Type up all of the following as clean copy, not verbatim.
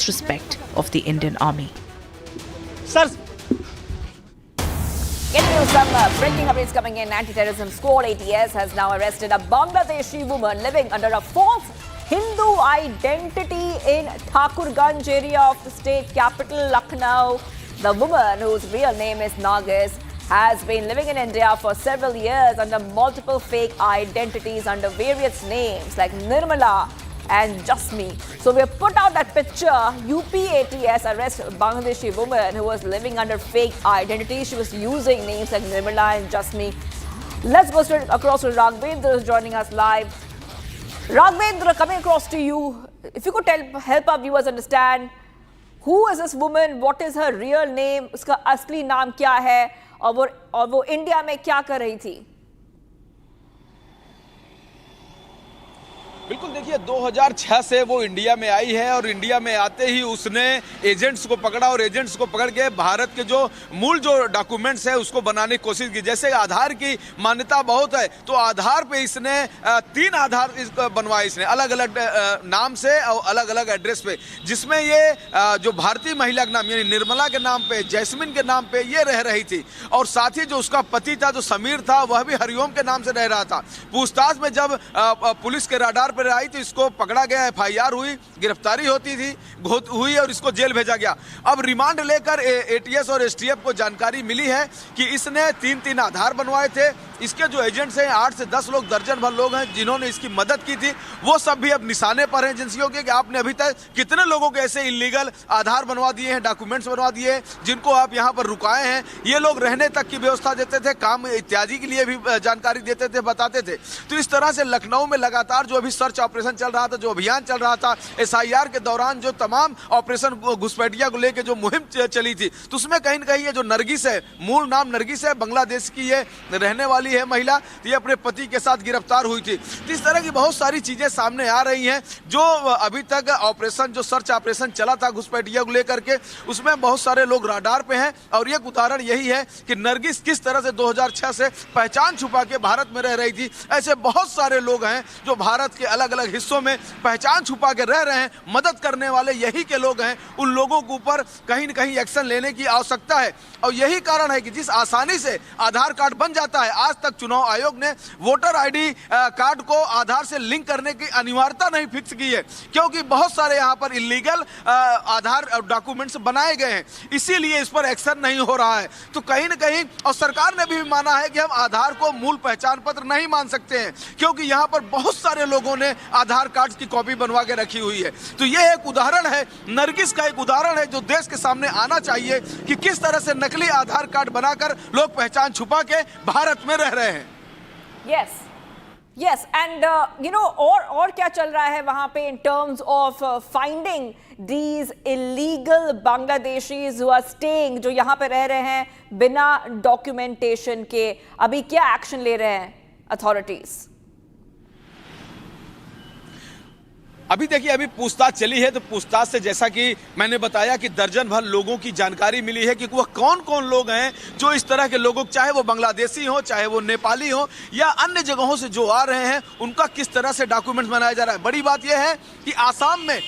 disrespect of the Indian Army. Sir. Getting you some breaking updates coming in. Anti-terrorism squad ATS has now arrested a Bangladeshi woman living under a false Hindu identity in Thakurganj area of the state capital, Lucknow. The woman, whose real name is Nargis, has been living in India for several years under multiple fake identities under various names like Nirmala and Jasmi. So we have put out that picture. UP ATS arrests a Bangladeshi woman who was living under fake identity. She was using names like Nirmala and Jasmi. Let's go straight across to Raghvendra, who's joining us live. Raghvendra, coming across to you. If you could help our viewers understand, who is this woman? What is her real name? उसका असली नाम क्या है? और वो India में क्या कर रही थी? बिल्कुल, देखिए 2006 से वो इंडिया में आई है और इंडिया में आते ही उसने एजेंट्स को पकड़ा और एजेंट्स को पकड़ के भारत के जो मूल जो डॉक्यूमेंट्स है उसको बनाने की कोशिश की। जैसे आधार की मान्यता बहुत है, तो आधार पे इसने 3 आधार बनवाए इसने अलग अलग नाम से और अलग अलग एड्रेस पे, जिसमें ये जो भारतीय महिला के नाम यानी निर्मला के नाम पे, जैस्मिन के नाम पे ये रह रही थी और साथ ही जो उसका पति था जो समीर था वह भी हरिओम के नाम से रह रहा था। पूछताछ में जब पुलिस के रडार पर आई तो इसको पकड़ा गया, FIR हुई, गिरफ्तारी हुई और इसको जेल भेजा गया। अब रिमांड लेकर ATS और STF को जानकारी मिली है कि इसने 3 आधार बनवाए थे। इसके जो एजेंट्स हैं 8 से 10 लोग, दर्जन भर लोग हैं जिन्होंने इसकी मदद की थी, वो सब भी अब निशाने पर हैं एजेंसियों के कि आपने अभी तक कितने लोगों के ऐसे इलीगल आधार बनवा दिए हैं, डॉक्यूमेंट्स बनवा दिए हैं, जिनको आप यहाँ पर रुकाए हैं। ये लोग रहने तक की व्यवस्था देते थे, काम इत्यादि के लिए भी जानकारी देते थे, बताते थे। तो इस तरह से लखनऊ में लगातार जो अभी सर्च ऑपरेशन चल रहा था, जो अभियान चल रहा था, SIR के दौरान जो तमाम ऑपरेशन घुसपैठिया को लेकर जो मुहिम चली थी, तो उसमें कहीं न कहीं ये जो नरगिस है, मूल नाम नरगिस है, बांग्लादेश की ये रहने वाली है महिला, ये अपने पति के साथ गिरफ्तार हुई थी। तो इस तरह की बहुत सारी चीजें सामने आ रही हैं। जो अभी तक ऑपरेशन जो सर्च ऑपरेशन चला था घुसपैठिया को लेकर के, उसमें बहुत सारे लोग राडार पे हैं और एक उदाहरण यही है कि नरगिस किस तरह से 2006 से पहचान छुपा के भारत में रह रही थी। ऐसे बहुत सारे लोग हैं जो भारत के अलग अलग हिस्सों में पहचान छुपा के रह रहे हैं, मदद करने वाले यही के लोग हैं। उन लोगों के ऊपर कहीं न कहीं एक्शन लेने की आवश्यकता है और यही कारण है कि जिस आसानी से आधार कार्ड बन जाता है, आज तक चुनाव आयोग ने वोटर ID कार्ड को आधार से लिंक करने की अनिवार्यता नहीं फिक्स की है, क्योंकि बहुत सारे यहां पर इलीगल आधार डॉक्यूमेंट्स बनाए गए हैं, इसीलिए इस पर एक्शन नहीं हो रहा है। तो कहीं न कहीं और सरकार ने भी माना है कि हम आधार को मूल पहचान पत्र नहीं मान सकते हैं, क्योंकि यहां पर बहुत सारे लोगों ने आधार कार्ड की कॉपी बनवा के रखी हुई है। तो यह एक उदाहरण है, नरगिस का एक उदाहरण है जो देश के सामने आना चाहिए कि किस तरह से नकली आधार कार्ड बनाकर लोग पहचान छुपा के भारत में रह रहे हैं। Yes, and और क्या चल रहा है वहां पे in terms of finding these illegal Bangladeshis who are staying, जो यहाँ पे रह रहे हैं बिना डॉक्यूमेंटेशन के, अभी क्या एक्शन ले रहे हैं अथॉरिटीज? अभी देखिए, अभी पूछताछ चली है, तो पूछताछ से जैसा कि मैंने बताया कि दर्जन भर लोगों की जानकारी मिली है कि वह कौन कौन लोग हैं जो इस तरह के लोगों, चाहे वो बांग्लादेशी हो, चाहे वो नेपाली हो या अन्य जगहों से जो आ रहे हैं, उनका किस तरह से डॉक्यूमेंट्स बनाया जा रहा है। बड़ी बात यह है कि आसाम में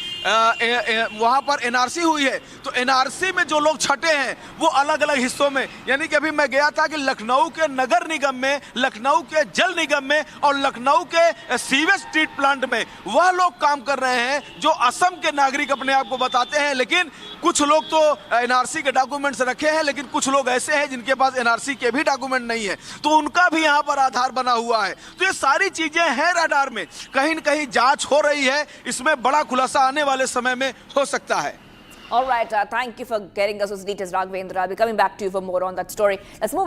वहां पर NRC हुई है, तो NRC में जो लोग छटे हैं वो अलग अलग हिस्सों में, यानी कि अभी मैं गया था कि लखनऊ के नगर निगम में, लखनऊ के जल निगम में और लखनऊ के सीवेज ट्रीट प्लांट में वह लोग काम कर रहे हैं जो असम के नागरिक अपने आप को बताते हैं। लेकिन कुछ लोग तो NRC के डॉक्यूमेंट्स रखे हैं, लेकिन कुछ लोग ऐसे हैं जिनके पास NRC के भी डॉक्यूमेंट नहीं है, तो उनका भी यहां पर आधार बना हुआ है। तो ये सारी चीजें हैं रडार में, कहीं न कहीं जांच हो रही है, इसमें बड़ा खुलासा आने वाले समय में हो सकता है। All right, thank you for getting us those details, Raghvendra. I'll be coming back to you for more on that story. Let's move